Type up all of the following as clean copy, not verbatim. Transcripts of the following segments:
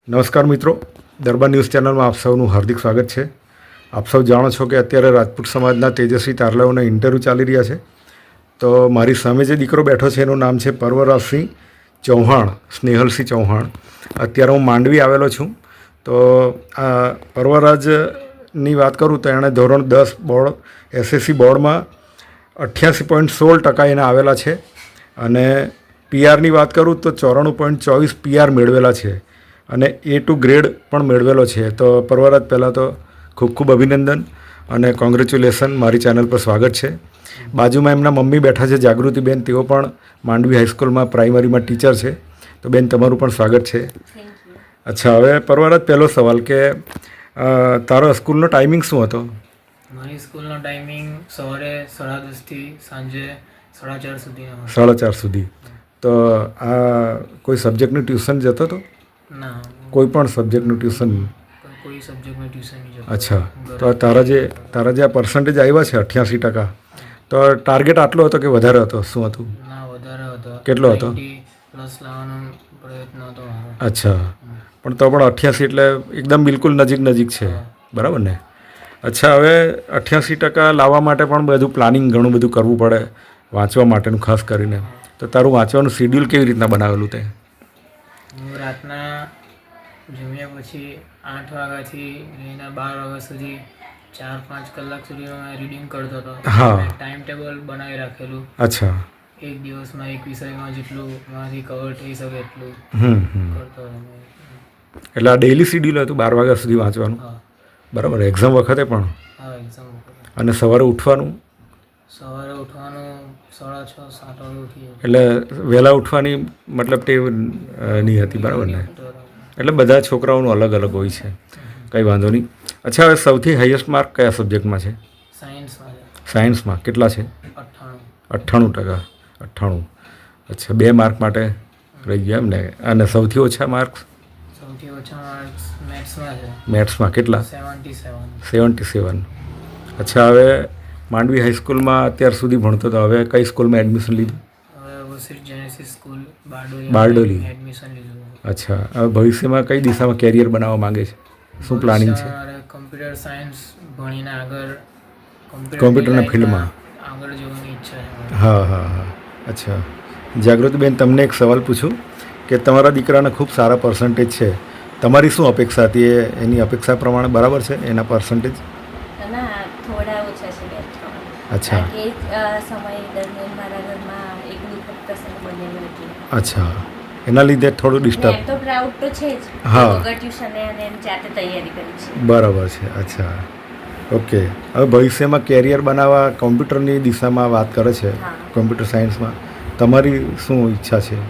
નમસ્કાર મિત્રો, દરબાર ન્યૂઝ ચેનલમાં આપ સૌનું હાર્દિક સ્વાગત છે. આપ સૌ જાણો છો કે અત્યારે રાજપૂત સમાજના તેજસ્વી તારલાઓના ઇન્ટરવ્યૂ ચાલી રહ્યા છે. તો મારી સામે જે દીકરો બેઠો છે એનું નામ છે પરવરાજસિંહ ચૌહાણ, સ્નેહલસિંહ ચૌહાણ. અત્યારે હું માંડવી આવેલો છું. તો આ પરવરાજની વાત કરું તો એણે ધોરણ 10 બોર્ડ એસએસસી બોર્ડમાં 88.16% એને આવેલા છે. અને પીઆરની વાત કરું તો 94.24 પીઆર મેળવેલા છે અને A2 ગ્રેડ પણ મેળવેલો છે. તો પરવરાજ, પહેલાં તો ખૂબ ખૂબ અભિનંદન અને કોંગ્રેચ્યુલેશન. મારી ચેનલ પર સ્વાગત છે. બાજુમાં એમના મમ્મી બેઠા છે, જાગૃતિબેન. તેઓ પણ માંડવી હાઈસ્કૂલમાં પ્રાઇમરીમાં ટીચર છે. તો બેન, તમારું પણ સ્વાગત છે. અચ્છા, હવે પરવરાજ, પહેલો સવાલ કે તારો સ્કૂલનો ટાઈમિંગ શું હતો? મારી સ્કૂલનો ટાઈમિંગ સવારે 10:30 થી સાંજે 4:30 સુધીનો હતો. 4:30 સુધી. તો આ કોઈ સબ્જેક્ટનું ટ્યુશન જતો હતો? ના, કોઈ પણ સબ્જેક્ટનું ટ્યુશન? કોઈ સબ્જેક્ટમાં ટ્યુશન નહીં જતો. અચ્છા, તો તારા જે આ પર્સન્ટેજ આવ્યા છે 88%, તો ટાર્ગેટ આટલો હતો કે વધારે હતો? શું હતું? ના, વધારે હતો. કેટલો હતો? 90+ લાવવાનો પ્રયત્ન હતો મારો. અચ્છા, પણ તો પણ 88 એટલે એકદમ બિલકુલ નજીક છે, બરાબર ને? અચ્છા, હવે 88% લાવવા માટે પણ બધું પ્લાનિંગ ઘણું બધું કરવું પડે, વાંચવા માટેનું ખાસ કરીને. તો તારું વાંચવાનું શિડ્યુલ કેવી રીતના બનાવેલું તે? હું રાતના જમ્યા પછી 8 વાગ્યાથી લઈને 12 વાગ્યા સુધી 4-5 કલાક સુધી હું રીડિંગ કરતો હતો. હા. ટાઈમ ટેબલ બનાવી રાખેલું. અચ્છા. એક દિવસમાં એક વિષયમાં જેટલું મારાથી કવર થઈ શકે એટલું કરતો હતો. એટલે આ ડેઇલી શિડ્યુલ હતું 12 વાગ્યા સુધી વાંચવાનું? હા. બરાબર. એક્ઝામ વખતે પણ? હા, એક્ઝામ વખતે. અને સવારે ઉઠવાનું? સવારે ઉઠવાનું 6:30-7 વાગે ઉઠી. એટલે વહેલા ઉઠવાની મતલબ ટેવ નહીં હતી, બરાબર ને? એટલે બધા છોકરાઓનું અલગ અલગ હોય છે, કંઈ વાંધો નહીં. અચ્છા, હવે સૌથી હાઈએસ્ટ માર્ક કયા સબ્જેક્ટમાં છે? સાયન્સમાં. સાયન્સમાં કેટલા છે? 98%. 98%. અચ્છા, 2 માર્ક માટે રહી ગયા એમ ને? અને સૌથી ઓછા માર્ક્સ? સૌથી ઓછા માર્ક્સ મેથ્સમાં છે. મેથ્સમાં કેટલા? 77. 77. અચ્છા, હવે માંડવી હાઈસ્કૂલમાં અત્યાર સુધી ભણતો હતો, હવે કઈ સ્કૂલમાં એડમિશન લીધું? હવે વસીટ જેનેસિસ સ્કૂલ બારડોલી એડમિશન લીધું. અચ્છા, હવે ભવિષ્યમાં કઈ દિશામાં કેરિયર બનાવવા માંગે છે? શું પ્લાનિંગ છે? મારે કમ્પ્યુટર સાયન્સ ભણીને આગળ કોમ્પ્યુટરના ફિલ્ડમાં આગળ જવાની ઈચ્છા છે. હા. અચ્છા, જાગૃતિબેન, તમને એક સવાલ પૂછું કે તમારા દીકરાના ખૂબ સારા પર્સન્ટેજ છે. તમારી શું અપેક્ષા હતી? એની અપેક્ષા પ્રમાણે બરાબર છે એના પર્સન્ટેજ? ના, થોડા ઓછા છે. અચ્છા. એ સમય દરમિયાન મારા ઘરમાં એક દુઃખદ પ્રસંગ બનેલો એટલે. અચ્છા, એના લીધે થોડું ડિસ્ટર્બ. એમ તો પ્રાઉડ તો છે જ. હા. વગર ટ્યુશને અને એમ જાતે તૈયારી કરી છે. બરાબર છે. અચ્છા, ઓકે. હવે ભવિષ્યમાં કેરિયર બનાવવા કોમ્પ્યુટરની દિશામાં વાત કરે છે, હા. કોમ્પ્યુટર સાયન્સમાં. તમારી શું ઈચ્છા છે?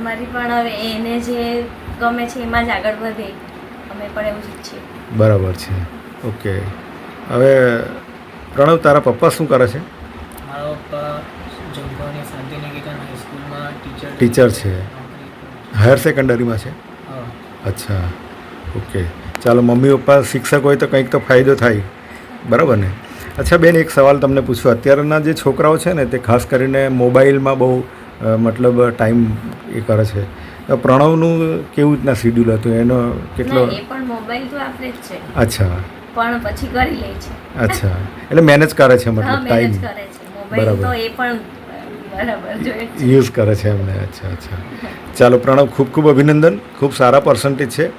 અમારી પણ હવે એને જે ગમે છે એમાં જ આગળ વધે, અમે પણ એવું જ ઈચ્છીએ. બરાબર છે. ઓકે. હવે પ્રણવ, તારા પપ્પા શું કરે છે? મારો પપ્પા જંગોની શાંતિનિકેતન હાઈસ્કૂલમાં ટીચર છે. હાયર સેકન્ડરીમાં છે? હા. અચ્છા, ઓકે. ચાલો, મમ્મી પપ્પા શિક્ષક હોય તો કંઈક તો ફાયદો થાય, બરાબર ને? અચ્છા બેન, એક સવાલ તમને પૂછું. અત્યારના જે છોકરાઓ છે ને, તે ખાસ કરીને મોબાઈલમાં બહુ મતલબ ટાઈમ એ કરે છે. તો પ્રણવનું કેવું રીતના શિડ્યુલ હતું? એનો કેટલો? ના, એ પણ મોબાઈલ તો આપણે જ છે. અચ્છા. પણ પછી કરી લે છે. અચ્છા, એટલે મેનેજ કરે છે, હા, મતલબ મેનેજ ટાઈમ કરે છે. મોબાઈલ તો એ પણ બરાબર જોઈએ છે. યુઝ કરે છે એમને. અચ્છા. ચાલો પ્રણવ, ખૂબ ખૂબ અભિનંદન. ખૂબ સારા પર્સન્ટેજ છે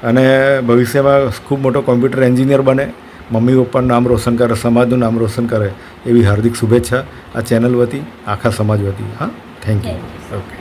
અને ભવિષ્યમાં ખૂબ મોટો કોમ્પ્યુટર એન્જિનિયર બને, મમ્મી પપ્પાનું નામ રોશન કરે, સમાજનું નામ રોશન કરે, એવી હાર્દિક શુભેચ્છા આ ચેનલ વતી, આખા સમાજ વતી. હા, થેન્ક યુ. ઓકે.